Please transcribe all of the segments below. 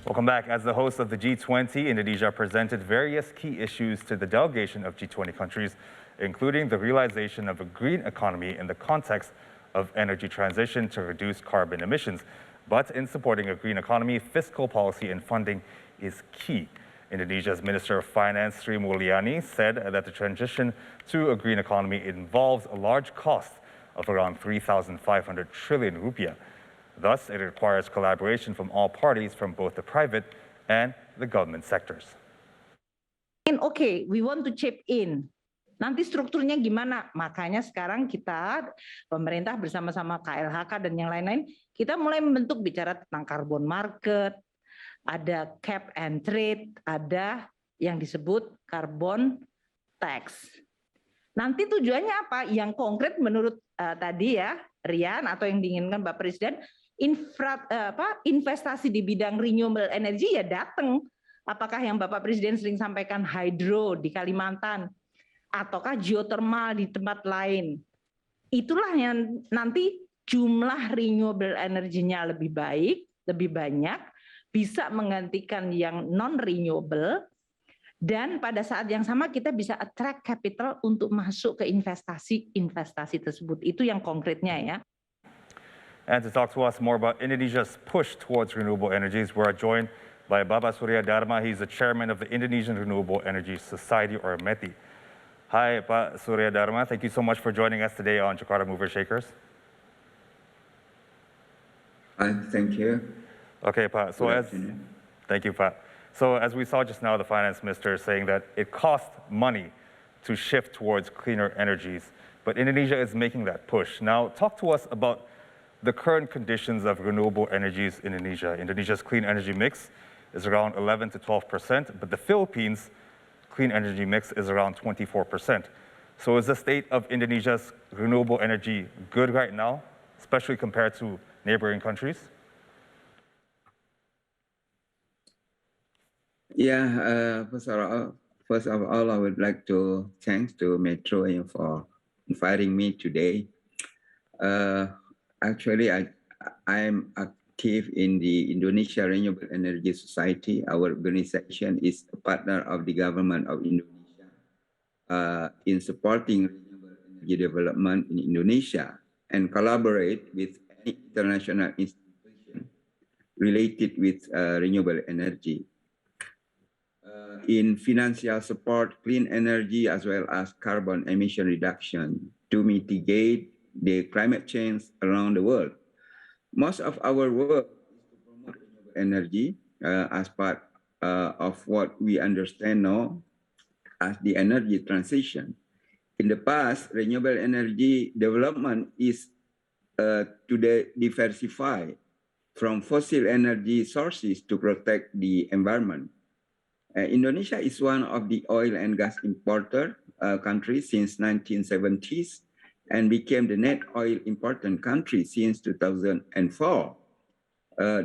Welcome back. As the host of the G20, Indonesia presented various key issues to the delegation of G20 countries, including the realization of a green economy in the context of energy transition to reduce carbon emissions. But in supporting a green economy, fiscal policy and funding is key. Indonesia's Minister of Finance, Sri Mulyani, said that the transition to a green economy involves a large cost of around 3,500 trillion rupiah. Thus, it requires collaboration from all parties from both the private and the government sectors. Okay, we want to chip in. Nanti strukturnya gimana? Makanya sekarang kita, pemerintah bersama-sama KLHK dan yang lain-lain, kita mulai membentuk bicara tentang carbon market, ada cap and trade, ada yang disebut carbon tax. Nanti tujuannya apa? Yang konkret menurut tadi ya, Rian, atau yang diinginkan Bapak Presiden, investasi di bidang renewable energy ya datang. Apakah yang Bapak Presiden sering sampaikan hydro di Kalimantan, ataukah geothermal di tempat lain. Itulah yang nanti jumlah renewable energy-nya lebih baik, lebih banyak, bisa menggantikan yang non-renewable, dan pada saat yang sama kita bisa attract capital untuk masuk ke investasi tersebut. Itu yang konkretnya ya. And to talk to us more about Indonesia's push towards renewable energies, we're joined by Bapak Surya Darma. He's the chairman of the Indonesian Renewable Energy Society, or METI. Hi, Pak Surya Darma. Thank you so much for joining us today on Jakarta Mover Shakers. Hi, thank you. Okay, Pak. Thank you, Pak. So as we saw just now, the finance minister saying that it costs money to shift towards cleaner energies, but Indonesia is making that push. Now, talk to us about the current conditions of renewable energies in Indonesia. Indonesia's clean energy mix is around 11 to 12%, but the Philippines' clean energy mix is around 24%. So is the state of Indonesia's renewable energy good right now, especially compared to neighboring countries? Yeah, first of all, I would like to thank to Metro for inviting me today. Actually, I'm active in the Indonesian Renewable Energy Society. Our organization is a partner of the government of Indonesia in supporting renewable energy development in Indonesia and collaborate with any international institution related with renewable energy. In financial support, clean energy, as well as carbon emission reduction to mitigate the climate change around the world. Most of our work is to promote renewable energy as part of what we understand now as the energy transition. In the past, renewable energy development is to diversify from fossil energy sources to protect the environment. Indonesia is one of the oil and gas importer countries since 1970s and became the net oil important country since 2004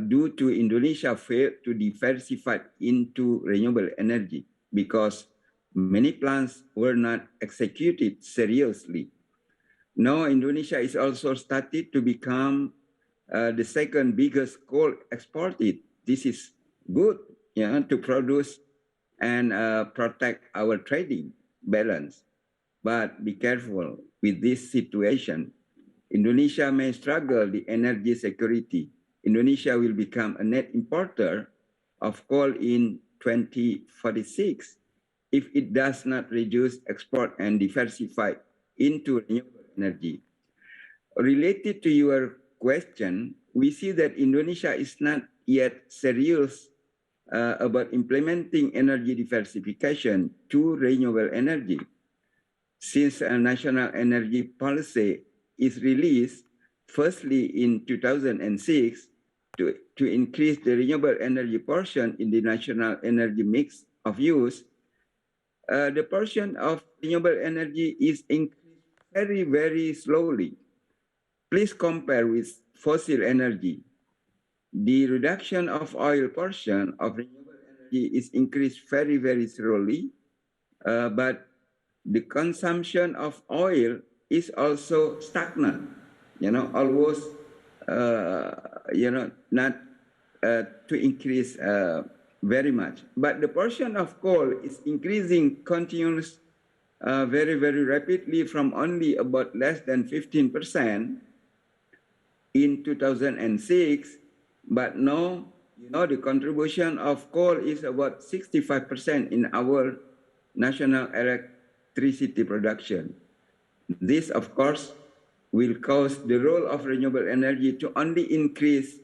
due to Indonesia failed to diversify into renewable energy because many plans were not executed seriously. Now Indonesia is also started to become the second biggest coal exported. This is good, to produce and protect our trading balance. But be careful with this situation. Indonesia may struggle the energy security. Indonesia will become a net importer of coal in 2046 if it does not reduce export and diversify into renewable energy. Related to your question, we see that Indonesia is not yet serious about implementing energy diversification to renewable energy. Since a national energy policy is released, firstly in 2006, to increase the renewable energy portion in the national energy mix of use, the portion of renewable energy is increased very, very slowly. Please compare with fossil energy. The reduction of oil portion of renewable energy is increased very, very slowly, but the consumption of oil is also stagnant, almost, not to increase very much. But the portion of coal is increasing continuous very, very rapidly from only about less than 15% in 2006. But now, the contribution of coal is about 65% in our national electricity production. This, of course, will cause the role of renewable energy to only increase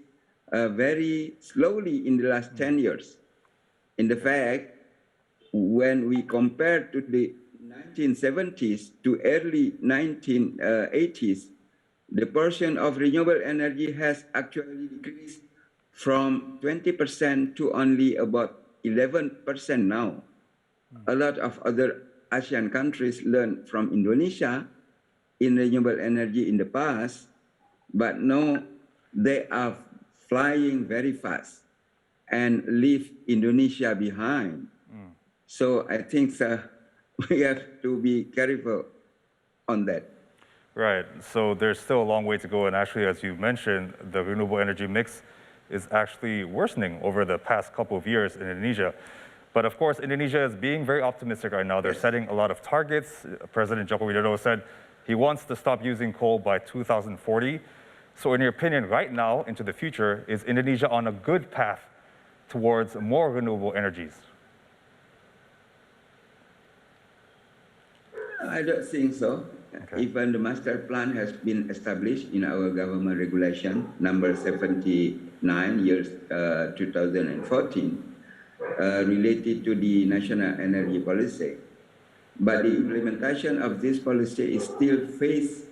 very slowly in the last 10 years. In the fact, when we compare to the 1970s to early 1980s, the portion of renewable energy has actually decreased from 20% to only about 11% now. A lot of other ASEAN countries learned from Indonesia in renewable energy in the past, but now they are flying very fast and leave Indonesia behind. So I think we have to be careful on that. Right. So there's still a long way to go. And actually, as you mentioned, the renewable energy mix is actually worsening over the past couple of years in Indonesia. But of course, Indonesia is being very optimistic right now. They're setting a lot of targets. President Joko Widodo said he wants to stop using coal by 2040. So in your opinion, right now into the future, is Indonesia on a good path towards more renewable energies? I don't think so. Okay. Even the master plan has been established in our government regulation, number 79, years 2014, related to the national energy policy. But the implementation of this policy is still face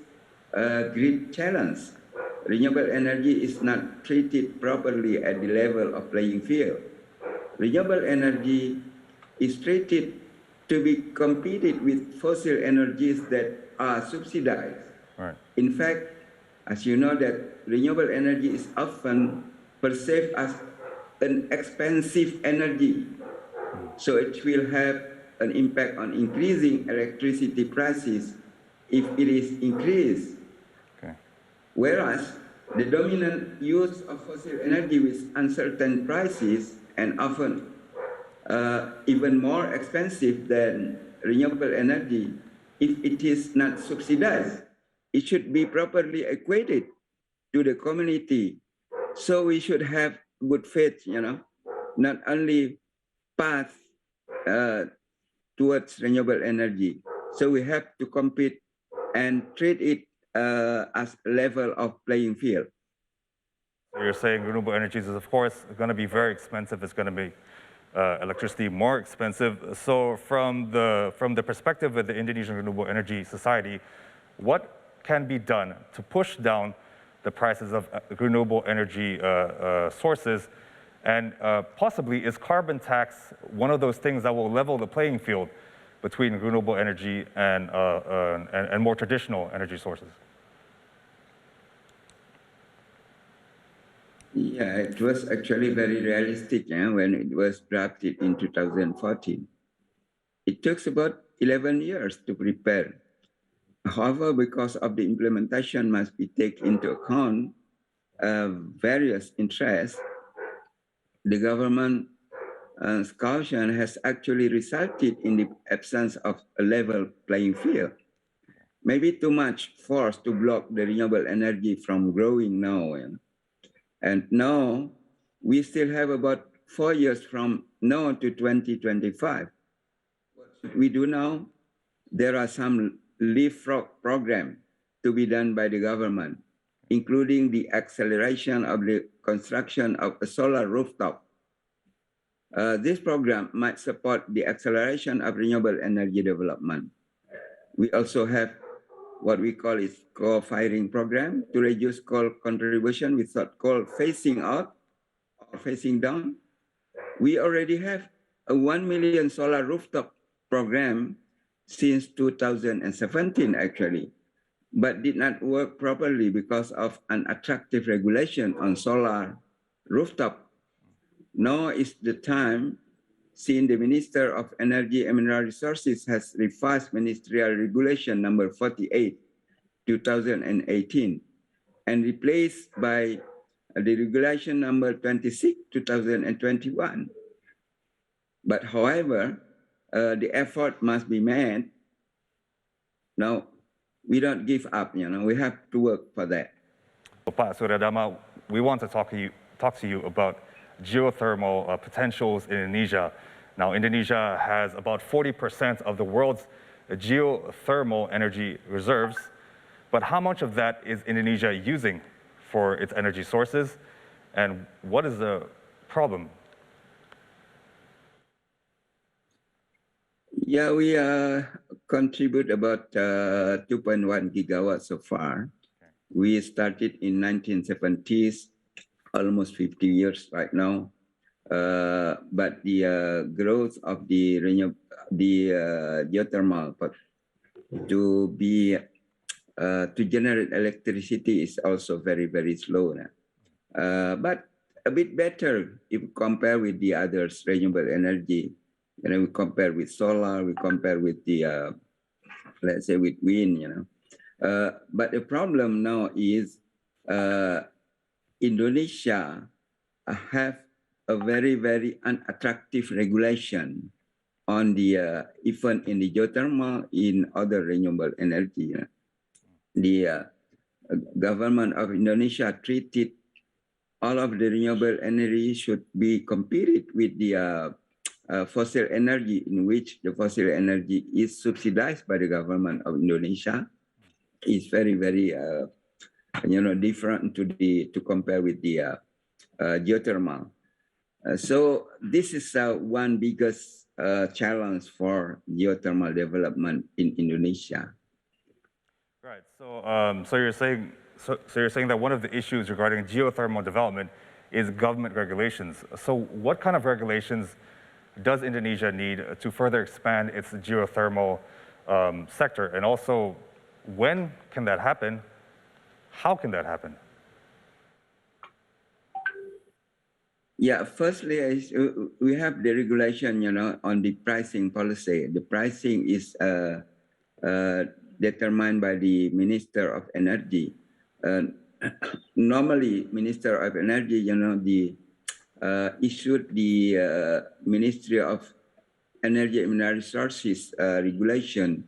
a great challenge. Renewable energy is not treated properly at the level of playing field. Renewable energy is treated to be competed with fossil energies that are subsidized. Right. In fact, as you know, that renewable energy is often perceived as an expensive energy. So it will have an impact on increasing electricity prices if it is increased. Okay. Whereas the dominant use of fossil energy with uncertain prices and often even more expensive than renewable energy, if it is not subsidized, it should be properly equated to the community. So we should have good faith, not only path towards renewable energy. So we have to compete and treat it as a level of playing field. So you're saying renewable energies is, of course, going to be very expensive. It's going to make electricity more expensive. So from the perspective of the Indonesian Renewable Energy Society, what can be done to push down the prices of renewable energy sources? And possibly, is carbon tax one of those things that will level the playing field between renewable energy and more traditional energy sources? Yeah, it was actually very realistic when it was drafted in 2014. It took about 11 years to prepare. However, because of the implementation must be taken into account various interests, the government caution has actually resulted in the absence of a level playing field. Maybe too much force to block the renewable energy from growing now. And now we still have about 4 years from now to 2025. What should we do now? There are some leapfrog programs to be done by the government, including the acceleration of the construction of a solar rooftop. This program might support the acceleration of renewable energy development. We also have what we call is co-firing program to reduce coal contribution without coal phasing out or phasing down. We already have a 1 million solar rooftop program since 2017 actually, but did not work properly because of unattractive regulation on solar rooftop. Now is the time, since the Minister of Energy and Mineral Resources has revised Ministerial Regulation number 48, 2018, and replaced by the regulation number 26, 2021. But however, the effort must be made. Now, we don't give up, we have to work for that. Pak Surya Darma, we want to talk to you about geothermal potentials in Indonesia. Now, Indonesia has about 40% of the world's geothermal energy reserves, but how much of that is Indonesia using for its energy sources, and what is the problem? Yeah, we contribute about 2.1 gigawatts so far. We started in 1970s, almost 50 years right now. But the growth of the geothermal to generate electricity is also very, very slow now. But a bit better if compared with the others renewable energy. We compare with solar, we compare with the let's say with wind. But the problem now is Indonesia have a very, very unattractive regulation on the even in the geothermal, in other renewable energy. The government of Indonesia treated all of the renewable energy should be competed with the fossil energy, in which the fossil energy is subsidized by the government of Indonesia. Is very, very different to compare with the geothermal. So this is one biggest challenge for geothermal development in Indonesia. Right. So you're saying that one of the issues regarding geothermal development is government regulations. So what kind of regulations does Indonesia need to further expand its geothermal sector? And also, when can that happen? How can that happen? Yeah, firstly, we have the regulation, on the pricing policy. The pricing is determined by the Minister of Energy. Normally, Minister of Energy, issued the Ministry of Energy and Mineral Resources regulation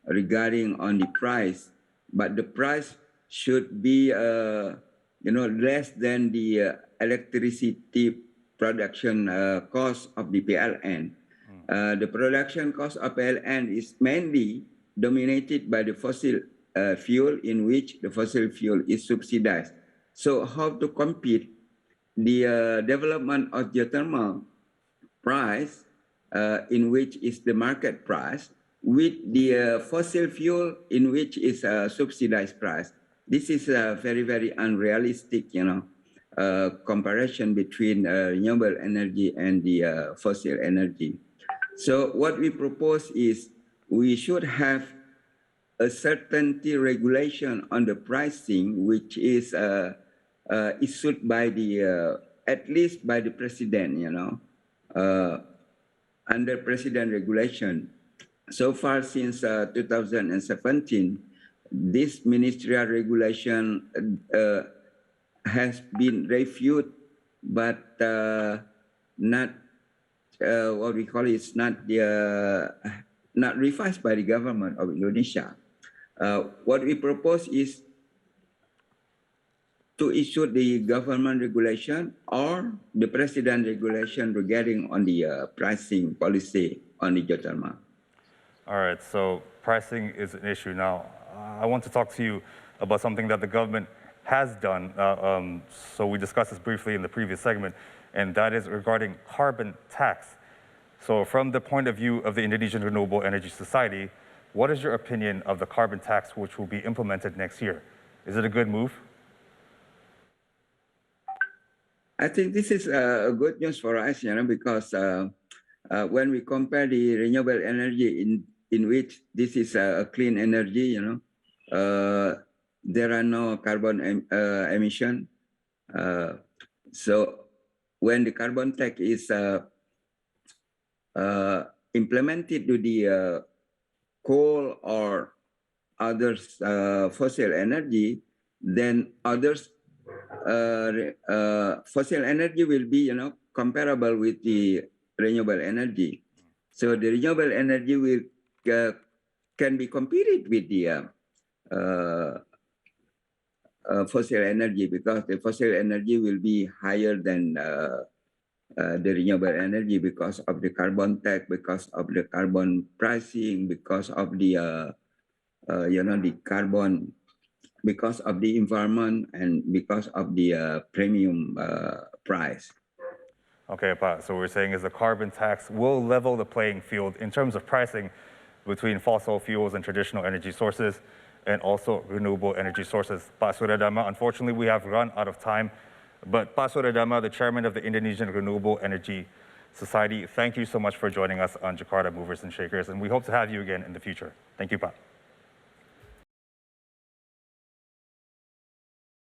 regarding on the price, but the price should be less than the electricity production cost of the PLN. The production cost of PLN is mainly dominated by the fossil fuel, in which the fossil fuel is subsidized. So how to compete the development of geothermal price, in which is the market price, with the fossil fuel, in which is a subsidized price? This is a very, very unrealistic, comparison between renewable energy and the fossil energy. So what we propose is we should have a certainty regulation on the pricing, which is issued by the at least by the president, under president regulation. So far since 2017, this ministerial regulation has been reviewed, but not what we call it, not revised by the government of Indonesia. What we propose is to issue the government regulation or the president regulation regarding on the pricing policy on the geothermal. All right, so pricing is an issue. Now, I want to talk to you about something that the government has done. So we discussed this briefly in the previous segment, and that is regarding carbon tax. So from the point of view of the Indonesian Renewable Energy Society, what is your opinion of the carbon tax which will be implemented next year? Is it a good move? I think this is a good news for us, because when we compare the renewable energy in which this is a clean energy, there are no carbon emission. So when the carbon tax is implemented to the coal or others fossil energy, then others fossil energy will be, comparable with the renewable energy. So the renewable energy will can be competed with the fossil energy, because the fossil energy will be higher than the renewable energy because of the carbon tax, because of the carbon pricing, because of the the carbon, because of the environment, and because of the premium price. Okay, Pa, so what we're saying is the carbon tax will level the playing field in terms of pricing between fossil fuels and traditional energy sources, and also renewable energy sources. Pa Surya Darma, unfortunately, we have run out of time. But Pa Surya Darma, the chairman of the Indonesian Renewable Energy Society, thank you so much for joining us on Jakarta Movers and Shakers, and we hope to have you again in the future. Thank you, Pa.